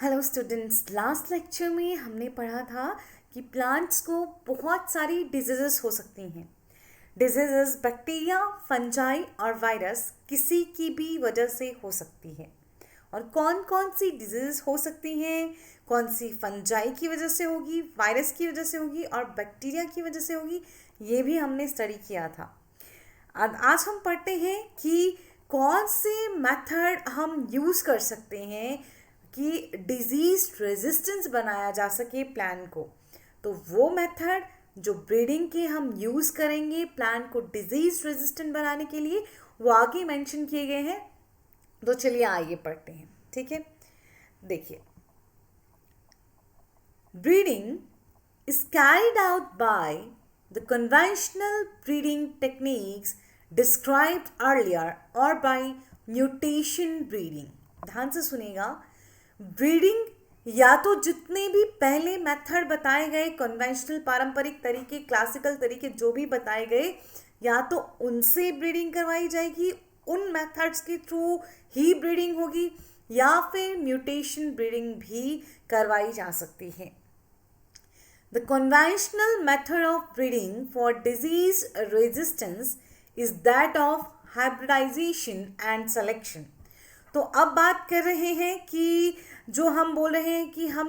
Hello students, last lecture में हमने पढ़ा था कि प्लांट्स को बहुत सारी डिजीजेस हो सकती हैं। डिजीजेस बैक्टीरिया, फंजाई और वायरस किसी की भी वजह से हो सकती है। और कौन कौन सी डिजीज हो सकती हैं, कौन सी फंजाई की वजह से होगी, वायरस की वजह से होगी और बैक्टीरिया की वजह से होगी, ये भी हमने स्टडी किया था। अब आज हम पढ़ते हैं कि कौन से मेथड हम यूज़ कर सकते हैं कि डिजीज रेजिस्टेंस बनाया जा सके प्लांट को। तो वो मेथड जो ब्रीडिंग के हम यूज़ करेंगे प्लांट को डिजीज रेजिस्टेंट बनाने के लिए, वो आगे मेंशन किए गए हैं। तो चलिए आगे पढ़ते हैं, ठीक है। देखिए, breeding is carried out by the conventional breeding techniques described earlier or by mutation breeding। ध्यान से सुनेगा, ब्रीडिंग या तो जितने भी पहले मेथड बताए गए, कन्वेंशनल पारंपरिक तरीके, क्लासिकल तरीके जो भी बताए गए, या तो उनसे ब्रीडिंग करवाई जाएगी, उन मेथड्स के थ्रू ही ब्रीडिंग होगी, या फिर म्यूटेशन ब्रीडिंग भी करवाई जा सकती है। The conventional method of breeding for disease resistance is that of hybridization and selection। तो अब बात कर रहे हैं कि जो हम बोल रहे हैं कि हम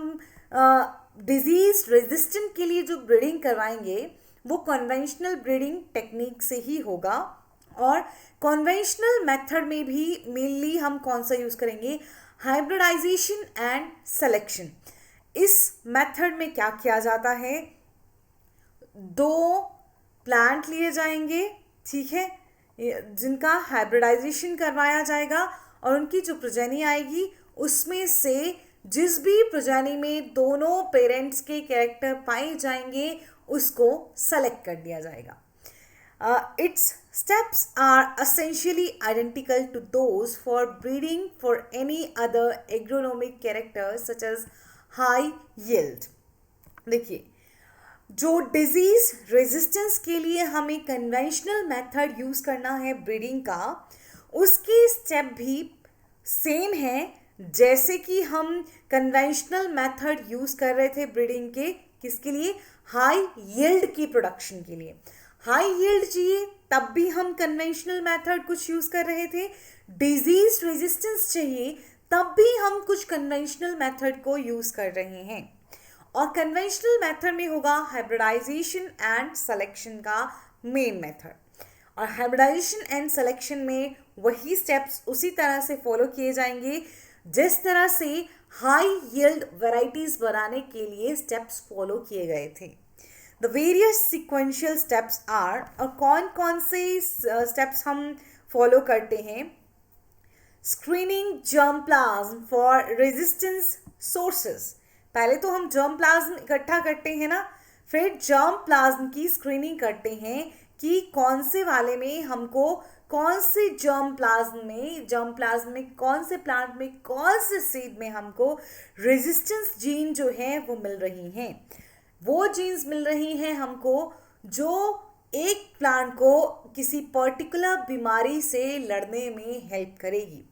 डिजीज रेजिस्टेंट के लिए जो ब्रीडिंग करवाएंगे वो कन्वेंशनल ब्रीडिंग टेक्निक से ही होगा। और कन्वेंशनल मेथड में भी मेनली हम कौन सा यूज़ करेंगे, हाइब्रिडाइजेशन एंड सेलेक्शन। इस मेथड में क्या किया जाता है, दो प्लांट लिए जाएंगे, ठीक है, जिनका हाइब्रिडाइजेशन करवाया जाएगा और उनकी जो प्रजननी आएगी उसमें से जिस भी प्रजननी में दोनों पेरेंट्स के कैरेक्टर पाए जाएंगे उसको सेलेक्ट कर दिया जाएगा। Its steps are essentially identical to those for breeding for any other agronomic characters such as high yield. देखिए, जो डिजीज रेजिस्टेंस के लिए हमें कन्वेंशनल मेथड यूज़ करना है ब्रीडिंग का, उसके स्टेप भी सेम है जैसे कि हम कन्वेंशनल मेथड यूज़ कर रहे थे ब्रीडिंग के, किसके लिए, हाई यील्ड की प्रोडक्शन के लिए। हाई यील्ड चाहिए तब भी हम कन्वेंशनल मेथड कुछ यूज़ कर रहे थे, डिजीज रेजिस्टेंस चाहिए तब भी हम कुछ कन्वेंशनल मेथड को यूज़ कर रहे हैं। और कन्वेंशनल मेथड में होगा हाइब्रिडाइजेशन एंड सिलेक्शन का मेन मेथड। और हाइब्रिडाइजेशन एंड सिलेक्शन में वही स्टेप्स उसी तरह से फॉलो किए जाएंगे जिस तरह से हाई यील्ड वैरायटीज बनाने के लिए स्टेप्स फॉलो किए गए थे। The various sequential steps are, और कौन कौन से स्टेप्स हम फॉलो करते हैं, screening germplasm for resistance sources. पहले तो हम जर्म प्लाज्म इकट्ठा करते हैं ना, फिर जर्म प्लाज्म की स्क्रीनिंग करते हैं कि कौन से वाले में हमको, कौन से जर्म प्लाज्म में कौन से प्लांट में, कौन से सीड में हमको रेजिस्टेंस जीन जो है वो मिल रही हैं। वो जीन्स मिल रही हैं हमको जो एक प्लांट को किसी पर्टिकुलर बीमारी से लड़ने में हेल्प करेगी।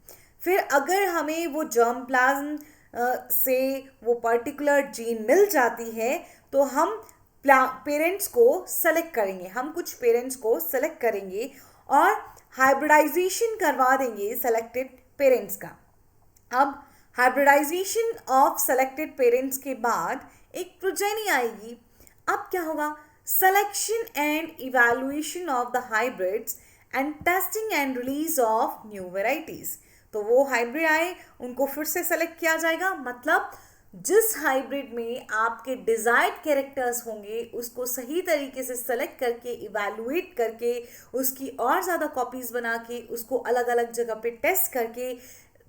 फिर अगर हमें वो जर्म प्लाज्म से वो पर्टिकुलर जीन मिल जाती है तो हम पेरेंट्स को सेलेक्ट करेंगे, हम कुछ पेरेंट्स को सेलेक्ट करेंगे और हाइब्रिडाइजेशन करवा देंगे सेलेक्टेड पेरेंट्स का। अब हाइब्रिडाइजेशन ऑफ सेलेक्टेड पेरेंट्स के बाद एक प्रोजेनी आएगी। अब क्या होगा, selection and evaluation of the hybrids and testing and release of new varieties। तो वो हाइब्रिड आए उनको फिर से सेलेक्ट किया जाएगा, मतलब जिस हाइब्रिड में आपके डिजायर्ड कैरेक्टर्स होंगे उसको सही तरीके से सेलेक्ट करके, इवैल्यूएट करके, उसकी और ज़्यादा कॉपीज बना के उसको अलग अलग जगह पे टेस्ट करके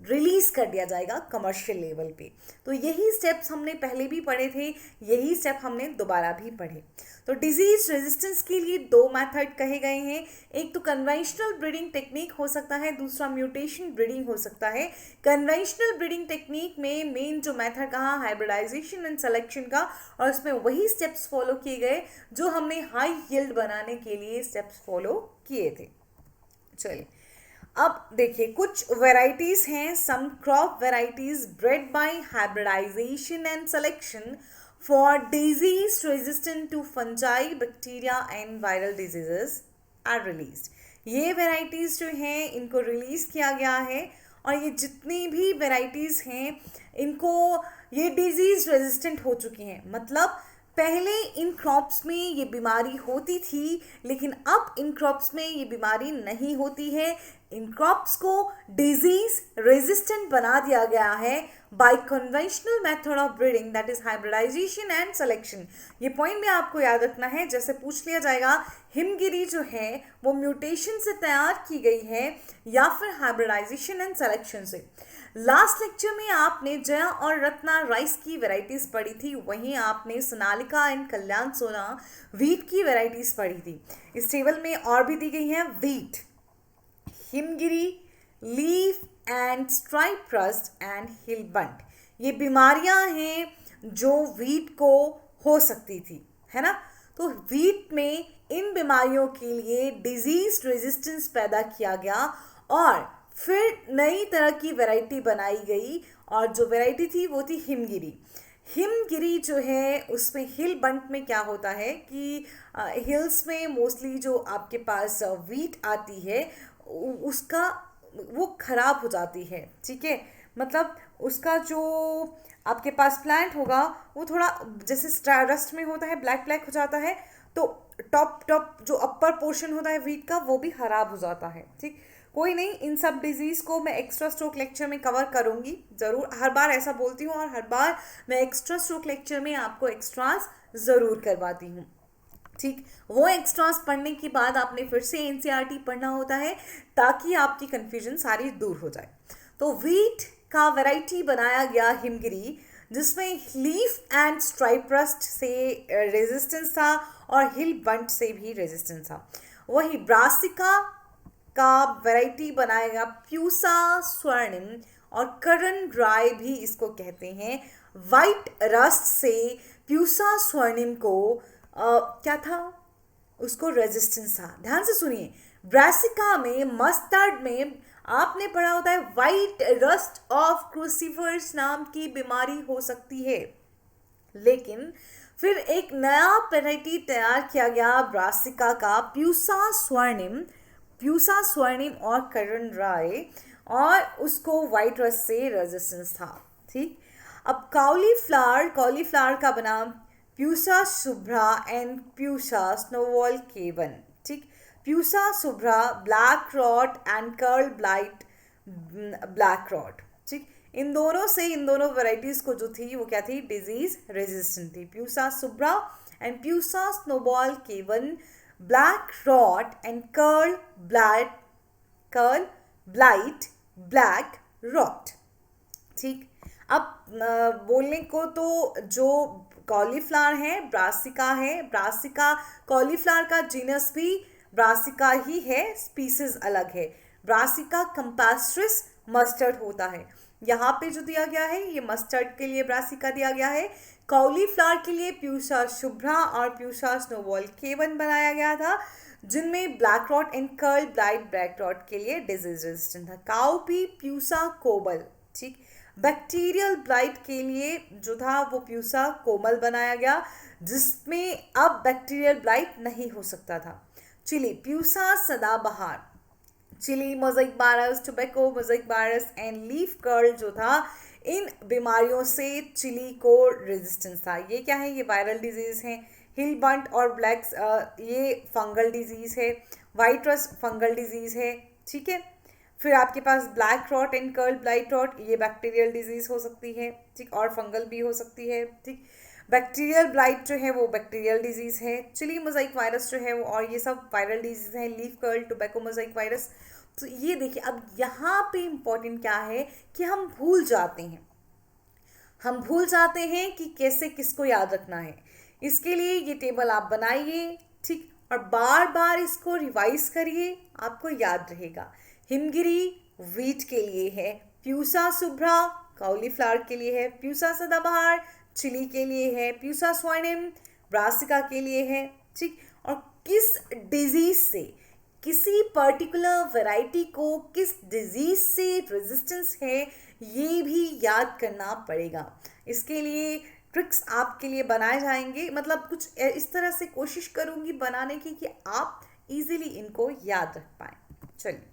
रिलीज कर दिया जाएगा कमर्शियल लेवल पे। तो यही स्टेप्स हमने पहले भी पढ़े थे, यही स्टेप हमने दोबारा भी पढ़े। तो डिजीज रेजिस्टेंस के लिए दो मेथड कहे गए हैं, एक तो कन्वेंशनल ब्रीडिंग टेक्निक हो सकता है, दूसरा म्यूटेशन ब्रीडिंग हो सकता है। कन्वेंशनल ब्रीडिंग टेक्निक में मेन जो मेथड कहा हाइब्रिडाइजेशन एंड सिलेक्शन का, और उसमें वही स्टेप्स फॉलो किए गए जो हमने हाई यील्ड बनाने के लिए स्टेप्स फॉलो किए थे। चलिए अब देखिए कुछ वेराइटीज हैं, some crop varieties bred by hybridisation and selection for disease resistant to fungi bacteria and viral diseases are released. ये वेराइटीज जो हैं इनको रिलीज किया गया है, और ये जितनी भी वेराइटीज हैं इनको ये डिजीज रेजिस्टेंट हो चुकी हैं। मतलब पहले इन क्रॉप्स में ये बीमारी होती थी, लेकिन अब इन क्रॉप्स में ये बीमारी नहीं होती है। इन क्रॉप्स को डिजीज रेजिस्टेंट बना दिया गया है by conventional method of breeding, that is hybridization and selection. ये पॉइंट भी आपको याद रखना है, जैसे पूछ लिया जाएगा हिमगिरी जो है वो म्यूटेशन से तैयार की गई है या फिर हाइब्रिडाइजेशन एंड सिलेक्शन से। लास्ट लेक्चर में आपने जया और रत्ना राइस की वेराइटीज पढ़ी थी, वहीं आपने सोनालिका एंड कल्याण सोना वीट की वेराइटीज पढ़ी थी। इस टेबल में और भी दी गई हैं wheat, Himgiri, leaf and stripe rust and hill bunt. ये बीमारियां हैं जो वीट को हो सकती थी, है ना। तो वीट में इन बीमारियों के लिए डिजीज रेजिस्टेंस पैदा किया गया और फिर नई तरह की वैरायटी बनाई गई, और जो वैरायटी थी वो थी हिमगिरी। हिमगिरी जो है उसमें हिल बंट में क्या होता है कि हिल्स में मोस्टली जो आपके पास वीट आती है उसका वो खराब हो जाती है, ठीक है। मतलब उसका जो आपके पास प्लांट होगा वो थोड़ा जैसे रस्ट में होता है, ब्लैक ब्लैक हो जाता है, तो टॉप जो अपर पोर्शन होता है वीट का वो भी खराब हो जाता है, ठीक। कोई नहीं, इन सब डिजीज़ को मैं एक्स्ट्रा स्ट्रोक लेक्चर में कवर करूंगी ज़रूर। हर बार ऐसा बोलती हूँ और हर बार मैं एक्स्ट्रा स्ट्रोक लेक्चर में आपको एक्स्ट्रास ज़रूर करवाती हूँ, ठीक। वो एक्स्ट्रास पढ़ने के बाद आपने फिर से एनसीईआरटी पढ़ना होता है ताकि आपकी कन्फ्यूजन सारी दूर हो जाए। तो वीट का वैरायटी बनाया गया हिमगिरी, जिसमें लीफ एंड स्ट्राइप रस्ट से रेजिस्टेंस था और हिल बंट से भी रेजिस्टेंस था। वही ब्रासिका का वैरायटी बनाएगा प्यूसा स्वर्णिम, और करण ड्राई भी इसको कहते हैं। वाइट रस्ट से प्यूसा स्वर्णिम को क्या था, उसको रेजिस्टेंस था। ध्यान से सुनिए, ब्रासिका में मस्टर्ड में आपने पढ़ा होता है वाइट रस्ट ऑफ क्रूसीफर्स नाम की बीमारी हो सकती है, लेकिन फिर एक नया वैरायटी तैयार किया गया ब्रासिका का प्यूसा स्वर्णिम और करण राय, और उसको वाइट रस्ट से रेजिस्टेंस था, ठीक। अब कॉलीफ्लावर का बना Pusa Shubhra and Pusa snowball K one, ठीक। Pusa Shubhra black rot and curl blight black rot, ठीक। इन दोनों वैरायटीज को जो थी वो क्या थी, डिजीज रेजिस्टेंट थी। Pusa Shubhra and Pusa snowball K one, black rot and curl blight black rot, ठीक। अब बोलने को तो जो कॉलीफ्लावर है ब्रासिका है, ब्रासिका कॉलीफ्लावर का जीनस भी ब्रासिका ही है, स्पीसीज अलग है। ब्रासिका कंपास्ट्रिस मस्टर्ड होता है, यहाँ पे जो दिया गया है ये मस्टर्ड के लिए ब्रासिका दिया गया है। कॉलीफ्लावर के लिए प्यूसा शुभ्रा और प्यूसा स्नोबॉल केवन बनाया गया था, जिनमें black rot and curl blight black rot के लिए डिजीज रेजिस्टेंट था। काउपी प्यूसा कोमल, ठीक। बैक्टीरियल ब्लाइट के लिए जो था वो प्यूसा कोमल बनाया गया, जिसमें अब बैक्टीरियल ब्लाइट नहीं हो सकता था। Chilli Pusa Sadabahar, chilli mosaic virus, tobacco mosaic virus and leaf curl जो था, इन बीमारियों से चिली को रेजिस्टेंस था। ये क्या है, ये वायरल डिजीज है। हिल बंट और ब्लैक्स ये फंगल डिजीज है। वाइट रस्ट फंगल डिजीज है, ठीक है। फिर आपके पास black rot and curl blight rot, ये बैक्टीरियल डिजीज हो सकती है, ठीक, और फंगल भी हो सकती है, ठीक। बैक्टीरियल ब्लाइट जो है वो बैक्टीरियल डिजीज है। चिली मोज़ेक वायरस जो है वो, और ये सब वायरल डिजीज है। Leaf curl, tobacco mosaic virus. तो ये देखिए, अब यहाँ पे इम्पोर्टेंट क्या है कि हम भूल जाते हैं कि कैसे किसको याद रखना है। इसके लिए ये टेबल आप बनाइए, ठीक, और बार बार इसको रिवाइज करिए, आपको याद रहेगा। हिमगिरी वीट के लिए है, प्यूसा शुभ्रा कॉलीफ्लावर के लिए है, प्यूसा सदाबहार चिली के लिए है, प्यूसा स्वर्णिम ब्रासिका के लिए है, ठीक। और किस डिजीज से, किसी पर्टिकुलर वैरायटी को किस डिजीज से रेजिस्टेंस है ये भी याद करना पड़ेगा। इसके लिए ट्रिक्स आपके लिए बनाए जाएंगे, मतलब कुछ इस तरह से कोशिश करूंगी बनाने की कि आप इजीली इनको याद रख पाएं। चलिए,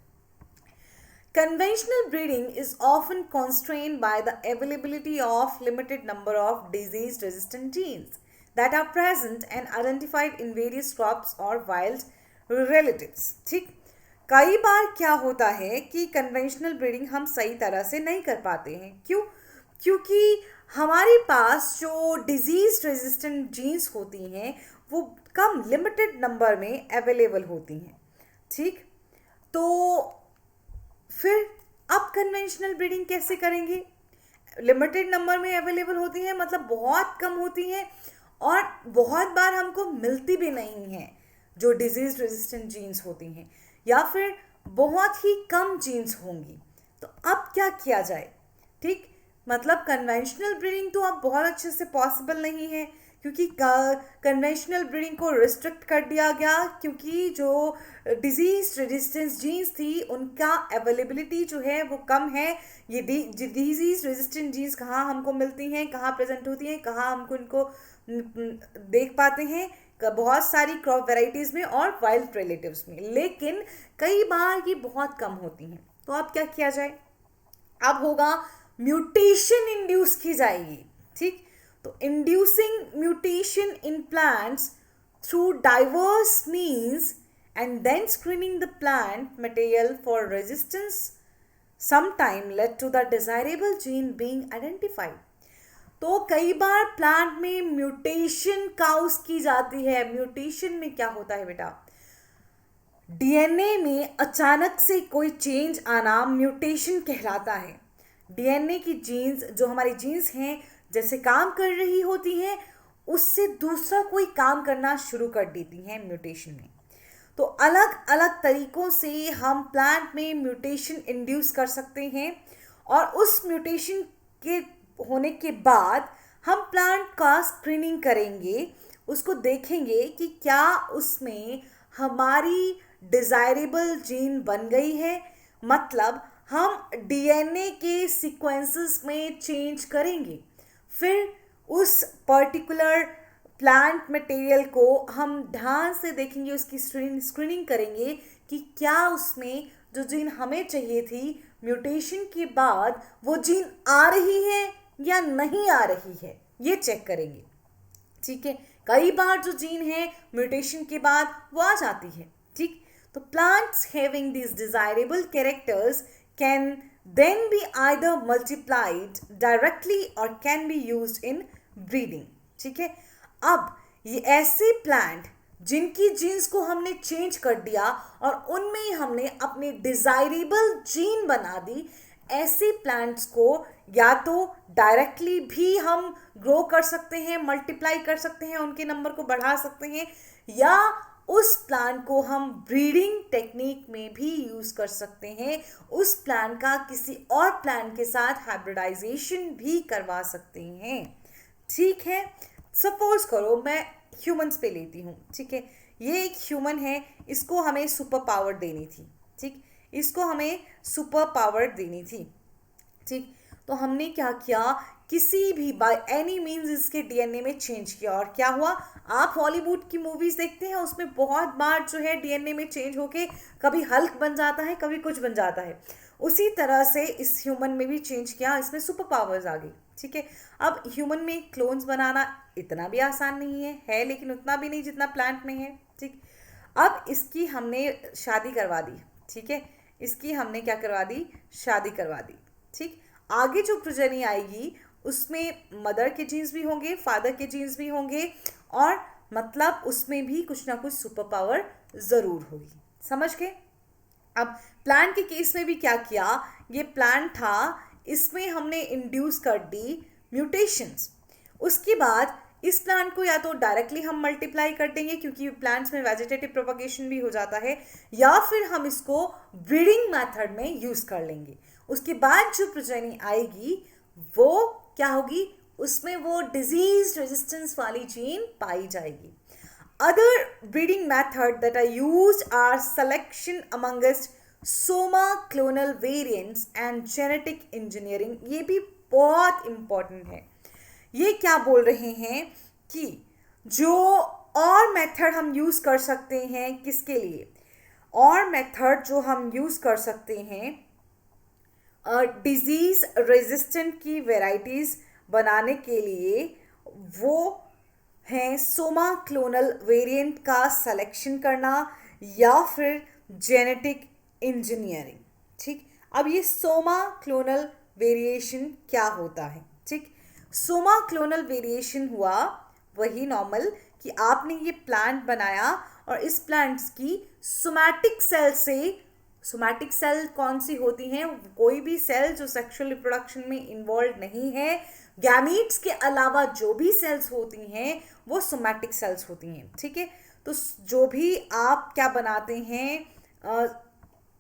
conventional breeding is often constrained by the availability of limited number of disease resistant genes that are present and identified in various crops or wild relatives। ठीक, कई बार क्या होता है कि कन्वेंशनल ब्रीडिंग हम सही तरह से नहीं कर पाते हैं। क्यों? क्योंकि हमारे पास जो डिजीज रेजिस्टेंट जीन्स होती हैं वो कम लिमिटेड नंबर में अवेलेबल होती हैं। ठीक, तो फिर आप कन्वेंशनल ब्रीडिंग कैसे करेंगे? लिमिटेड नंबर में अवेलेबल होती हैं, मतलब बहुत कम होती हैं और बहुत बार हमको मिलती भी नहीं हैं जो डिजीज रेजिस्टेंट जीन्स होती हैं, या फिर बहुत ही कम जीन्स होंगी। तो अब क्या किया जाए? ठीक, मतलब कन्वेंशनल ब्रीडिंग तो अब बहुत अच्छे से पॉसिबल नहीं है क्योंकि कन्वेंशनल ब्रीडिंग को रिस्ट्रिक्ट कर दिया गया, क्योंकि जो डिजीज रेजिस्टेंस जीन्स थी उनका अवेलेबिलिटी जो है वो कम है। ये डिजीज रेजिस्टेंट जीन्स कहाँ हमको मिलती हैं, कहाँ प्रेजेंट होती हैं, कहाँ हमको इनको देख पाते हैं? बहुत सारी क्रॉप वेराइटीज़ में और वाइल्ड रिलेटिव्स में, लेकिन कई बार ये बहुत कम होती हैं। तो अब क्या किया जाए? अब होगा म्यूटेशन इंड्यूस की जाएगी। ठीक, तो inducing mutation in plants through diverse means and then screening the plant material for resistance sometime led to the desirable gene being identified। तो कई बार प्लांट में म्यूटेशन काउस की जाती है। म्यूटेशन में क्या होता है बेटा? डीएनए में अचानक से कोई चेंज आना म्यूटेशन कहलाता है। डीएनए की जीन्स, जो हमारी जीन्स हैं, जैसे काम कर रही होती हैं उससे दूसरा कोई काम करना शुरू कर देती हैं म्यूटेशन में। तो अलग अलग तरीकों से हम प्लांट में म्यूटेशन इंड्यूस कर सकते हैं और उस म्यूटेशन के होने के बाद हम प्लांट का स्क्रीनिंग करेंगे, उसको देखेंगे कि क्या उसमें हमारी डिज़ायरेबल जीन बन गई है। मतलब हम डीएनए के सीक्वेंसेस में चेंज करेंगे, फिर उस पर्टिकुलर प्लांट मटेरियल को हम ध्यान से देखेंगे, उसकी स्क्रीनिंग करेंगे कि क्या उसमें जो जीन हमें चाहिए थी म्यूटेशन के बाद वो जीन आ रही है या नहीं आ रही है, ये चेक करेंगे। ठीक है, कई बार जो जीन है म्यूटेशन के बाद वो आ जाती है। ठीक, तो plants having these desirable characters can then be either multiplied directly or can be used in breeding। ठीक है, अब ये ऐसे प्लांट जिनकी जीन्स को हमने चेंज कर दिया और उनमें हमने अपने डिजायरेबल जीन बना दी, ऐसे प्लांट्स को या तो डायरेक्टली भी हम ग्रो कर सकते हैं, मल्टीप्लाई कर सकते हैं, उनके नंबर को बढ़ा सकते हैं, या उस प्लांट को हम ब्रीडिंग टेक्निक में भी यूज कर सकते हैं। उस प्लांट का किसी और प्लांट के साथ हाइब्रिडाइजेशन भी करवा सकते हैं। ठीक है, सपोज करो मैं ह्यूमंस पे लेती हूँ। ठीक है, ये एक ह्यूमन है, इसको हमें सुपर पावर देनी थी। ठीक, इसको हमें सुपर पावर देनी थी। ठीक, तो हमने क्या किया, किसी भी बाय एनी मीन्स इसके डीएनए में चेंज किया, और क्या हुआ? आप हॉलीवुड की मूवीज देखते हैं, उसमें बहुत बार जो है डीएनए में चेंज होके कभी हल्क बन जाता है, कभी कुछ बन जाता है। उसी तरह से इस ह्यूमन में भी चेंज किया, इसमें सुपर पावर्स आ गई। ठीक है, अब ह्यूमन में क्लोन्स बनाना इतना भी आसान नहीं है, लेकिन उतना भी नहीं जितना प्लांट में है। ठीक, अब इसकी हमने शादी करवा दी। ठीक है, इसकी हमने क्या करवा दी? शादी करवा दी। ठीक, आगे जो प्रोजेनी आएगी उसमें मदर के जीन्स भी होंगे, फादर के जीन्स भी होंगे, और मतलब उसमें भी कुछ ना कुछ सुपर पावर ज़रूर होगी। समझ गए? अब प्लांट के केस में भी क्या किया, ये प्लांट था, इसमें हमने इंड्यूस कर दी म्यूटेशंस। उसके बाद इस प्लांट को या तो डायरेक्टली हम मल्टीप्लाई कर देंगे, क्योंकि प्लांट्स में वेजिटेटिव प्रोपगेशन भी हो जाता है, या फिर हम इसको ब्रीडिंग मेथड में यूज़ कर लेंगे। उसके बाद जो प्रोजेनी आएगी वो क्या होगी? उसमें वो डिजीज रेजिस्टेंस वाली जीन पाई जाएगी। Other breeding method that are used are selection amongst soma clonal variants and genetic engineering. ये भी बहुत important है. ये क्या बोल रहे हैं कि जो और मेथड हम यूज कर सकते हैं किसके लिए, और मेथड जो हम यूज कर सकते हैं डिजीज रेजिस्टेंट की वेराइटीज बनाने के लिए, वो हैं सोमा क्लोनल वेरिएंट का सिलेक्शन करना या फिर जेनेटिक इंजीनियरिंग. ठीक, अब ये सोमा क्लोनल वेरिएशन क्या होता है. ठीक, सोमा क्लोनल वेरिएशन हुआ वही नॉर्मल कि आपने ये प्लांट बनाया और इस प्लांट्स की सोमैटिक सेल से, सोमैटिक सेल कौन सी होती हैं, कोई भी सेल जो सेक्सुअल रिप्रोडक्शन में इन्वॉल्व नहीं है, गैमीट्स के अलावा जो भी सेल्स होती हैं वो सोमैटिक सेल्स होती हैं. ठीक है, तो जो भी आप क्या बनाते हैं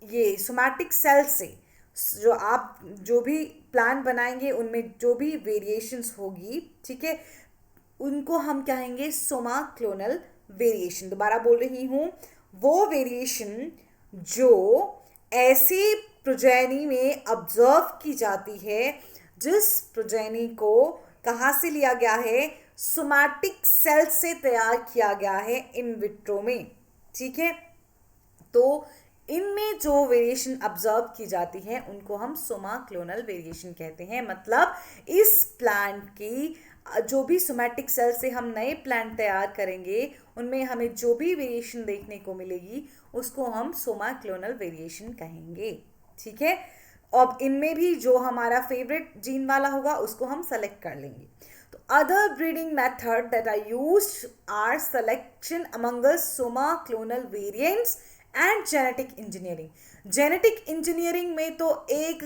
ये सोमैटिक सेल से जो आप जो भी प्लांट बनाएंगे उनमें जो भी वेरिएशंस होगी, ठीक है, उनको हम कहेंगे सोमा क्लोनल वेरिएशन. दोबारा बोल रही हूँ, वो वेरिएशन जो ऐसी प्रोजेनी में ऑब्जर्व की जाती है जिस प्रोजेनी को कहाँ से लिया गया है, सोमैटिक सेल से तैयार किया गया है इन विट्रो में. ठीक है, तो इनमें जो वेरिएशन ऑब्जर्व की जाती है उनको हम सोमा क्लोनल वेरिएशन कहते हैं. मतलब इस प्लांट की जो भी सोमैटिक सेल से हम नए प्लांट तैयार करेंगे उनमें हमें जो भी वेरिएशन देखने को मिलेगी उसको हम सोमा क्लोनल वेरिएशन कहेंगे. ठीक है, अब इनमें भी जो हमारा फेवरेट जीन वाला होगा उसको हम सेलेक्ट कर लेंगे. तो other breeding method that are used are selection among somaclonal variants and genetic engineering. Genetic engineering में तो एक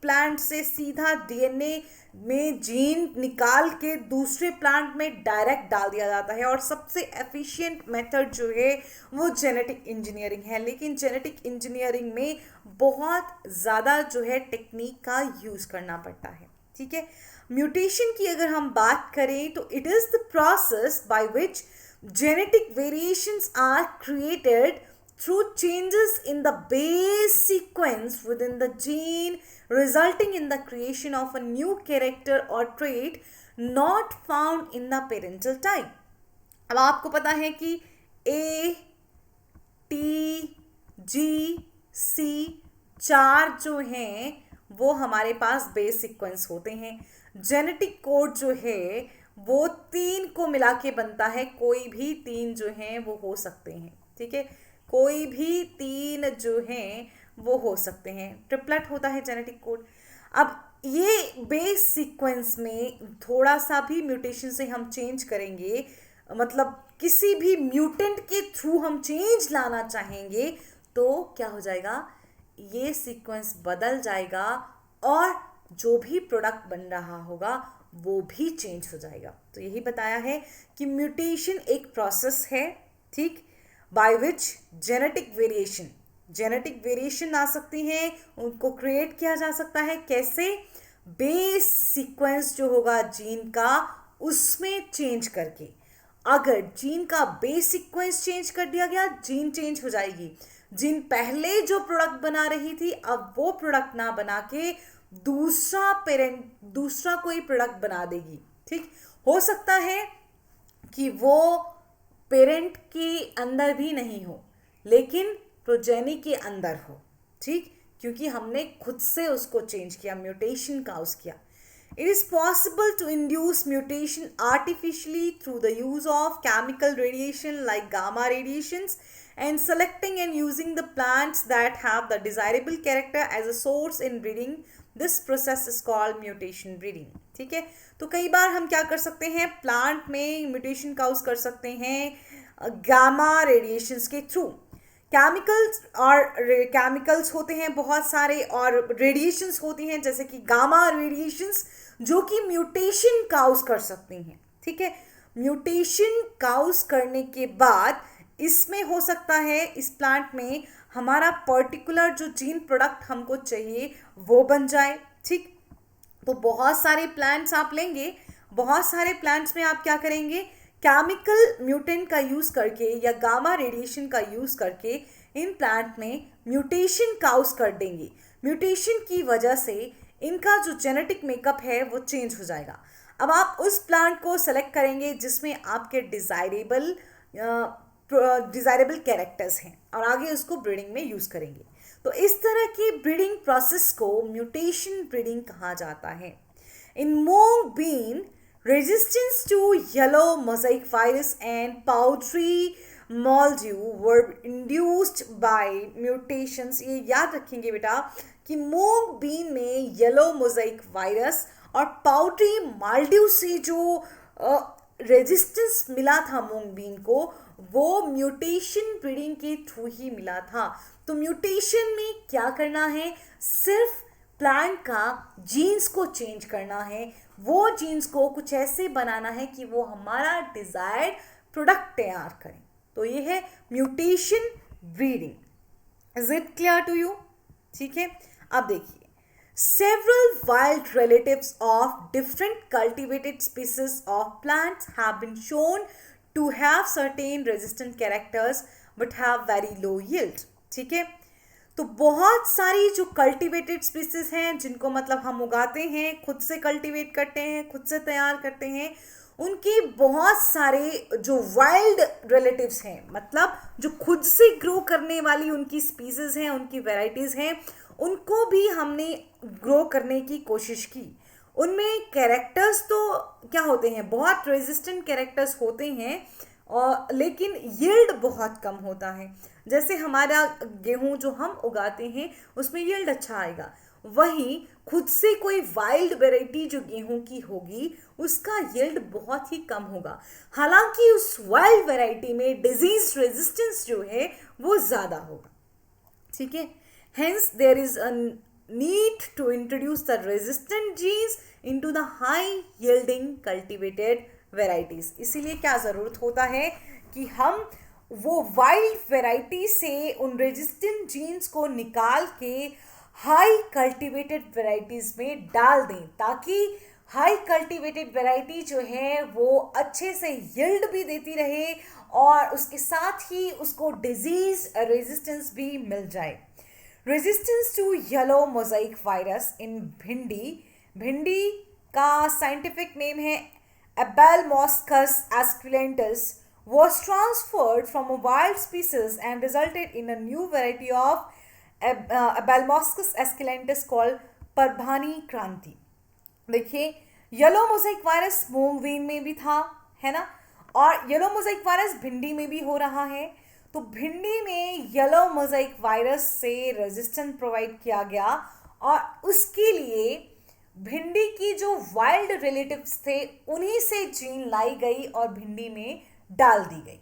प्लांट से सीधा डीएनए में जीन निकाल के दूसरे प्लांट में डायरेक्ट डाल दिया जाता है और सबसे एफिशिएंट मेथड जो है वो जेनेटिक इंजीनियरिंग है. लेकिन जेनेटिक इंजीनियरिंग में बहुत ज़्यादा जो है टेक्निक का यूज़ करना पड़ता है. ठीक है, म्यूटेशन की अगर हम बात करें तो it is the process by which genetic variations are created through changes in the base sequence within the gene, resulting in the creation of a new character or trait not found in the parental type. अब आपको पता है कि A, T, G, C चार जो हैं वो हमारे पास बेस सीक्वेंस होते हैं. जेनेटिक कोड जो है वो 3 को मिला के बनता है. कोई भी 3 जो हैं वो हो सकते हैं. ठीक है, कोई भी 3 जो हैं वो हो सकते हैं. ट्रिपलेट होता है जेनेटिक कोड. अब ये बेस सीक्वेंस में थोड़ा सा भी म्यूटेशन से हम चेंज करेंगे, मतलब किसी भी म्यूटेंट के थ्रू हम चेंज लाना चाहेंगे तो क्या हो जाएगा, ये सीक्वेंस बदल जाएगा और जो भी प्रोडक्ट बन रहा होगा वो भी चेंज हो जाएगा. तो यही बताया है कि म्यूटेशन एक प्रोसेस है, ठीक, बाय विच जेनेटिक वेरिएशन आ सकती हैं, उनको क्रिएट किया जा सकता है. कैसे, बेस सीक्वेंस जो होगा जीन का उसमें चेंज करके. अगर जीन का बेस सीक्वेंस चेंज कर दिया गया, जीन चेंज हो जाएगी. जीन पहले जो प्रोडक्ट बना रही थी अब वो प्रोडक्ट ना बना के दूसरा कोई प्रोडक्ट बना देगी. ठीक, हो सकता है कि वो पेरेंट के अंदर भी नहीं हो लेकिन प्रोजेनी के अंदर हो. ठीक, क्योंकि हमने खुद से उसको चेंज किया, म्यूटेशन काउज किया. It is possible to induce mutation artificially through the use of chemical radiation like gamma radiations and selecting and using the plants that have the desirable character as a source in breeding. This process is called mutation breeding. ठीक है, तो कई बार हम क्या कर सकते हैं, plant में म्यूटेशन काउज कर सकते हैं गामा रेडिएशंस के थ्रू. केमिकल्स होते हैं बहुत सारे और रेडिएशंस होती हैं जैसे कि गामा रेडिएशंस जो कि म्यूटेशन काउज कर सकती हैं. ठीक है, म्यूटेशन काउज करने के बाद इसमें हो सकता है इस प्लांट में हमारा पर्टिकुलर जो जीन प्रोडक्ट हमको चाहिए वो बन जाए. ठीक, तो बहुत सारे प्लांट्स आप लेंगे, बहुत सारे प्लांट्स में आप क्या करेंगे केमिकल म्यूटेंट का यूज़ करके या गामा रेडिएशन का यूज़ करके इन प्लांट में म्यूटेशन काउज कर देंगे। म्यूटेशन की वजह से इनका जो जेनेटिक मेकअप है वो चेंज हो जाएगा। अब आप उस प्लांट को सेलेक्ट करेंगे जिसमें आपके डिज़ायरेबल कैरेक्टर्स हैं और आगे उसको ब्रीडिंग में यूज़ करेंगे। तो इस तरह की ब्रीडिंग प्रोसेस को म्यूटेशन ब्रीडिंग कहा जाता है। इन मूंग been, resistance to yellow mosaic virus and powdery mildew were induced by mutations। ये याद रखेंगे बेटा कि मूंग बीन में येलो मोजाइक वायरस और पाउडरी माल्ड्यू से जो रेजिस्टेंस मिला था मूंग बीन को, वो म्यूटेशन ब्रीडिंग के थ्रू ही मिला था। तो म्यूटेशन में क्या करना है, सिर्फ प्लांट का जीन्स को चेंज करना है, वो जीन्स को कुछ ऐसे बनाना है कि वो हमारा डिजायर्ड प्रोडक्ट तैयार करें। तो ये है mutation breeding. Is it clear to you? ठीक है, अब देखिए, several wild relatives of different cultivated species of plants have been shown to have certain resistant characters but have very low yield. ठीक है, तो बहुत सारी जो कल्टीवेटेड स्पीसीज हैं, जिनको मतलब हम उगाते हैं, खुद से कल्टीवेट करते हैं, खुद से तैयार करते हैं, उनके बहुत सारे जो वाइल्ड रिलेटिव्स हैं, मतलब जो खुद से ग्रो करने वाली उनकी स्पीसीज हैं, उनकी वैरायटीज़ हैं, उनको भी हमने ग्रो करने की कोशिश की। उनमें कैरेक्टर्स तो क्या होते हैं, बहुत रेजिस्टेंट कैरेक्टर्स होते हैं, और लेकिन यील्ड बहुत कम होता है। जैसे हमारा गेहूं जो हम उगाते हैं उसमें यील्ड अच्छा आएगा, वहीं खुद से कोई वाइल्ड वैरायटी जो गेहूं की होगी उसका यील्ड बहुत ही कम होगा। हालांकि उस वाइल्ड वैरायटी में डिजीज रेजिस्टेंस जो है वो ज़्यादा होगा। ठीक है, hence there is a need to introduce the resistant genes into the high yielding cultivated varieties. इसीलिए क्या ज़रूरत होता है कि हम वो वाइल्ड वैरायटी से उन रेजिस्टेंट जीन्स को निकाल के हाई कल्टिवेटेड वैराइटीज़ में डाल दें, ताकि हाई कल्टिवेटेड वैरायटी जो है वो अच्छे से यील्ड भी देती रहे और उसके साथ ही उसको डिजीज रेजिस्टेंस भी मिल जाए। Resistance to yellow mosaic virus in bhindi, भिंडी का साइंटिफिक नेम है Abelmoschus esculentus, was transferred from a wild species and resulted in a new variety of Abelmoschus esculentus called Parbhani Kranti. देखिए, yellow mosaic virus moong bean में भी था, है ना, और येलो मोजाइक वायरस भिंडी में भी हो रहा है। तो भिंडी में येलो मोजाइक वायरस से रेजिस्टेंस प्रोवाइड किया गया और उसके लिए भिंडी की जो वाइल्ड रिलेटिव्स थे उन्हीं से जीन लाई गई और भिंडी में डाल दी गई।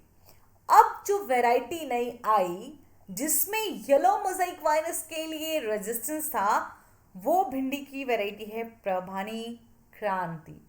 अब जो वैरायटी नई आई जिसमें येलो मोजाइक वायरस के लिए रेजिस्टेंस था, वो भिंडी की वैरायटी है प्रभानी क्रांति।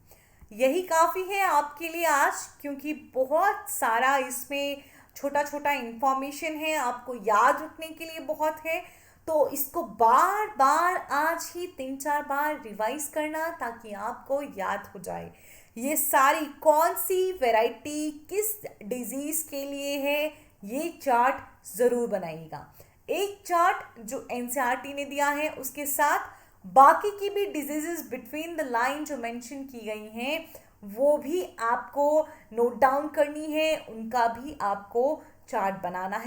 यही काफ़ी है आपके लिए आज, क्योंकि बहुत सारा इसमें छोटा छोटा इंफॉर्मेशन है, आपको याद रखने के लिए बहुत है। तो इसको बार बार आज ही 3-4 बार रिवाइज करना ताकि आपको याद हो जाए ये सारी कौन सी वैरायटी किस डिजीज़ के लिए है। ये चार्ट ज़रूर बनाइएगा। एक चार्ट जो एनसीईआरटी ने दिया है उसके साथ बाकी की भी डिजीजेस बिटवीन द लाइन जो मेंशन की गई हैं वो भी आपको नोट डाउन करनी है, उनका भी आपको चार्ट बनाना है।